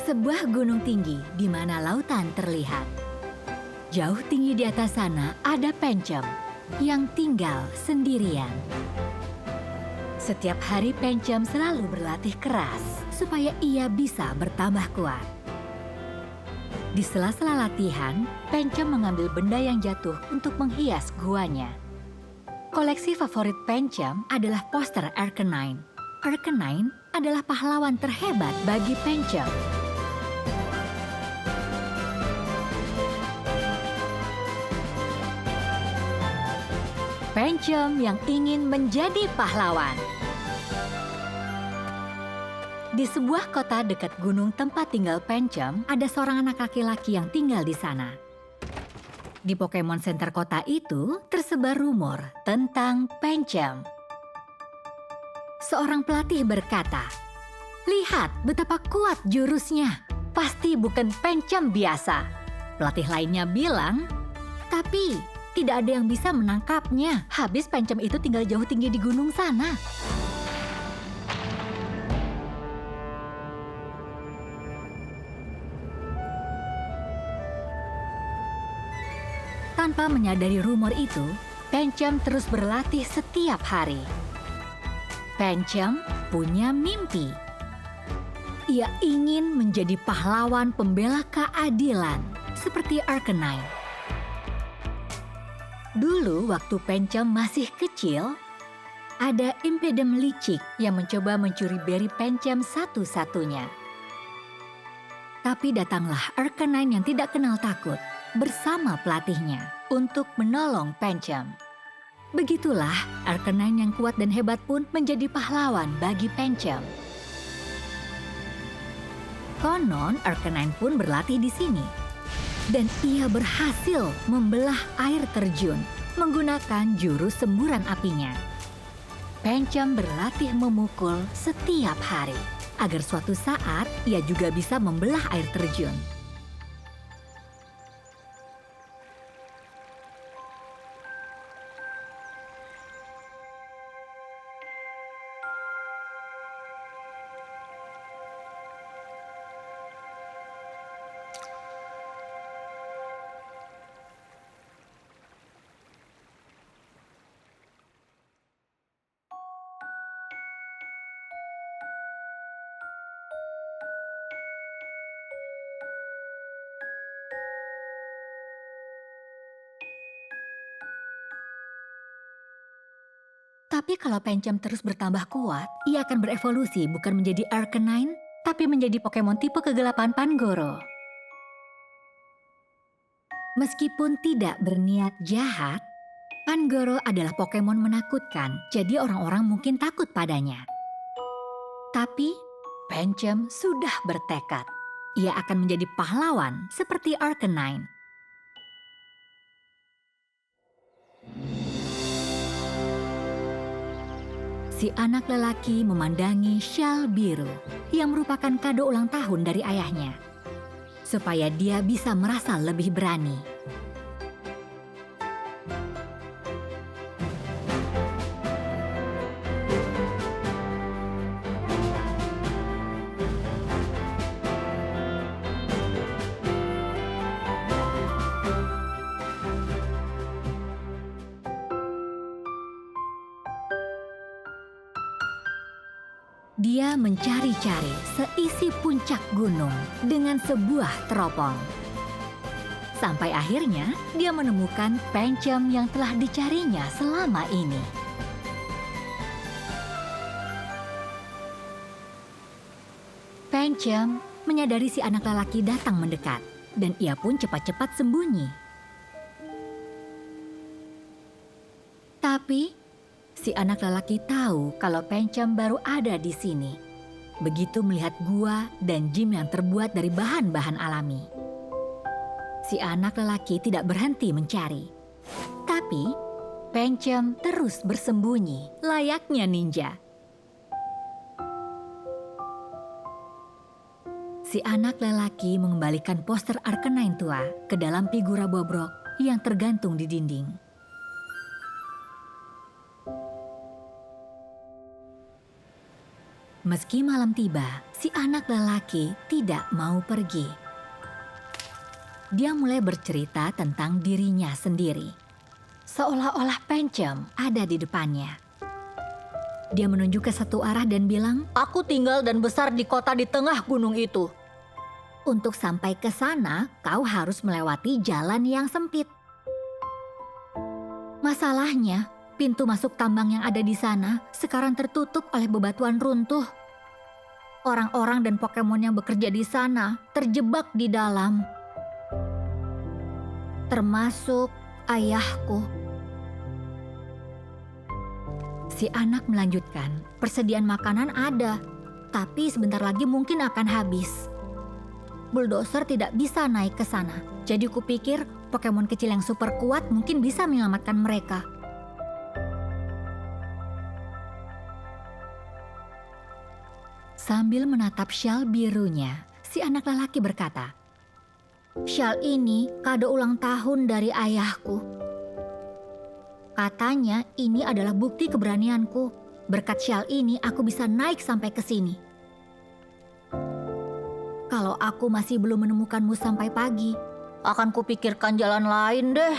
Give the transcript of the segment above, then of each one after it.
Sebuah gunung tinggi di mana lautan terlihat. Jauh tinggi di atas sana ada Pencem yang tinggal sendirian. Setiap hari Pencem selalu berlatih keras supaya ia bisa bertambah kuat. Di sela-sela latihan, Pencem mengambil benda yang jatuh untuk menghias guanya. Koleksi favorit Pencem adalah poster Arcanine. Arcanine adalah pahlawan terhebat bagi Pencem. Pencem yang ingin menjadi pahlawan. Di sebuah kota dekat gunung tempat tinggal Pencem, ada seorang anak laki-laki yang tinggal di sana. Di Pokemon Center kota itu, tersebar rumor tentang Pencem. Seorang pelatih berkata, "Lihat betapa kuat jurusnya. Pasti bukan Pencem biasa." Pelatih lainnya bilang, "Tapi tidak ada yang bisa menangkapnya. Habis Pencem itu tinggal jauh tinggi di gunung sana." Tanpa menyadari rumor itu, Pencem terus berlatih setiap hari. Pencem punya mimpi. Ia ingin menjadi pahlawan pembela keadilan seperti Arcanine. Dulu waktu Pencem masih kecil, ada Impidem licik yang mencoba mencuri beri Pencem satu-satunya. Tapi datanglah Arcanine yang tidak kenal takut bersama pelatihnya untuk menolong Pencem. Begitulah Arcanine yang kuat dan hebat pun menjadi pahlawan bagi Pencem. Konon Arcanine pun berlatih di sini. Dan ia berhasil membelah air terjun menggunakan jurus semburan apinya. Pencem berlatih memukul setiap hari agar suatu saat ia juga bisa membelah air terjun. Tapi kalau Pencem terus bertambah kuat, ia akan berevolusi bukan menjadi Arcanine, tapi menjadi Pokemon tipe kegelapan Pangoro. Meskipun tidak berniat jahat, Pangoro adalah Pokemon menakutkan, jadi orang-orang mungkin takut padanya. Tapi Pencem sudah bertekad. Ia akan menjadi pahlawan seperti Arcanine. Si anak lelaki memandangi syal biru yang merupakan kado ulang tahun dari ayahnya, supaya dia bisa merasa lebih berani. Dia mencari-cari seisi puncak gunung dengan sebuah teropong. Sampai akhirnya dia menemukan Pencem yang telah dicarinya selama ini. Pencem menyadari si anak lelaki datang mendekat, dan ia pun cepat-cepat sembunyi. Tapi si anak lelaki tahu kalau Pencem baru ada di sini. Begitu melihat gua dan gym yang terbuat dari bahan-bahan alami. Si anak lelaki tidak berhenti mencari. Tapi Pencem terus bersembunyi layaknya ninja. Si anak lelaki mengembalikan poster Arcanine tua ke dalam figura bobrok yang tergantung di dinding. Meski malam tiba, si anak lelaki tidak mau pergi. Dia mulai bercerita tentang dirinya sendiri. Seolah-olah Pencem ada di depannya. Dia menunjuk ke satu arah dan bilang, "Aku tinggal dan besar di kota di tengah gunung itu. Untuk sampai ke sana, kau harus melewati jalan yang sempit. Masalahnya, pintu masuk tambang yang ada di sana sekarang tertutup oleh bebatuan runtuh. Orang-orang dan Pokemon yang bekerja di sana terjebak di dalam. Termasuk ayahku." Si anak melanjutkan, "Persediaan makanan ada, tapi sebentar lagi mungkin akan habis. Bulldozer tidak bisa naik ke sana, jadi kupikir Pokemon kecil yang super kuat mungkin bisa menyelamatkan mereka." Sambil menatap syal birunya, si anak lelaki berkata, "Syal ini kado ulang tahun dari ayahku. Katanya ini adalah bukti keberanianku. Berkat syal ini aku bisa naik sampai ke sini. Kalau aku masih belum menemukanmu sampai pagi, akan kupikirkan jalan lain deh."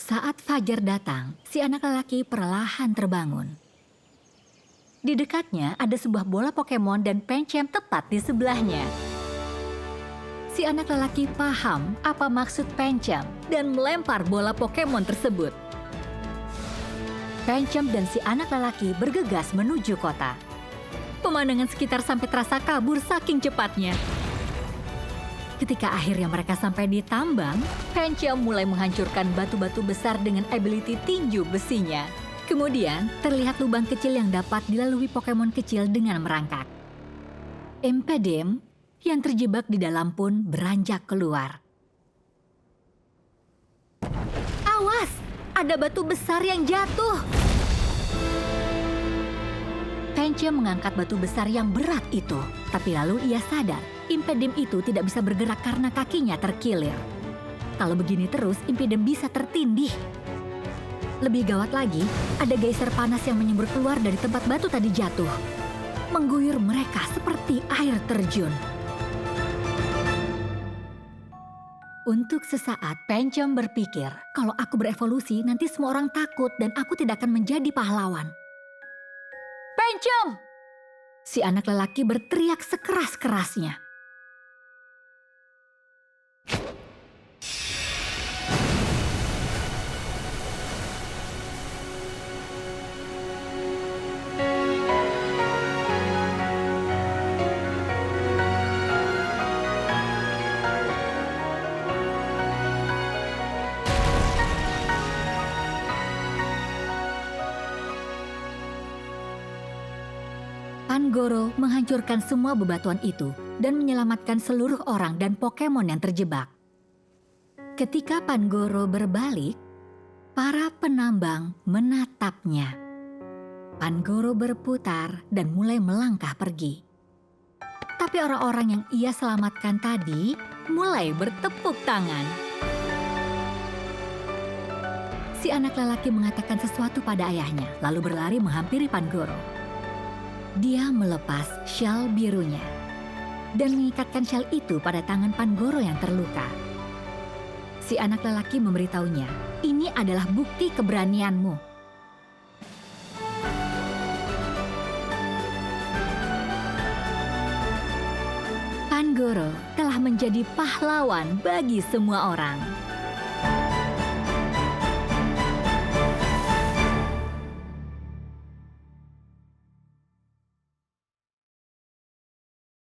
Saat fajar datang, si anak lelaki perlahan terbangun. Di dekatnya ada sebuah bola Pokemon dan Pencem tepat di sebelahnya. Si anak lelaki paham apa maksud Pencem dan melempar bola Pokemon tersebut. Pencem dan si anak lelaki bergegas menuju kota. Pemandangan sekitar sampai terasa kabur saking cepatnya. Ketika akhirnya mereka sampai di tambang, Pencem mulai menghancurkan batu-batu besar dengan ability tinju besinya. Kemudian, terlihat lubang kecil yang dapat dilalui Pokemon kecil dengan merangkak. Impidimp yang terjebak di dalam pun beranjak keluar. "Awas, ada batu besar yang jatuh!" Pencem mengangkat batu besar yang berat itu, tapi lalu ia sadar Impidimp itu tidak bisa bergerak karena kakinya terkilir. Kalau begini terus, Impidimp bisa tertindih. Lebih gawat lagi, ada geyser panas yang menyembur keluar dari tempat batu tadi jatuh, mengguyur mereka seperti air terjun. Untuk sesaat, Pencem berpikir, kalau aku berevolusi, nanti semua orang takut dan aku tidak akan menjadi pahlawan. "Pencem!" Si anak lelaki berteriak sekeras-kerasnya. Pangoro menghancurkan semua bebatuan itu dan menyelamatkan seluruh orang dan Pokemon yang terjebak. Ketika Pangoro berbalik, para penambang menatapnya. Pangoro berputar dan mulai melangkah pergi. Tapi orang-orang yang ia selamatkan tadi mulai bertepuk tangan. Si anak lelaki mengatakan sesuatu pada ayahnya, lalu berlari menghampiri Pangoro. Dia melepas syal birunya dan mengikatkan syal itu pada tangan Pangoro yang terluka. Si anak lelaki memberitahunya, "Ini adalah bukti keberanianmu." Pangoro telah menjadi pahlawan bagi semua orang.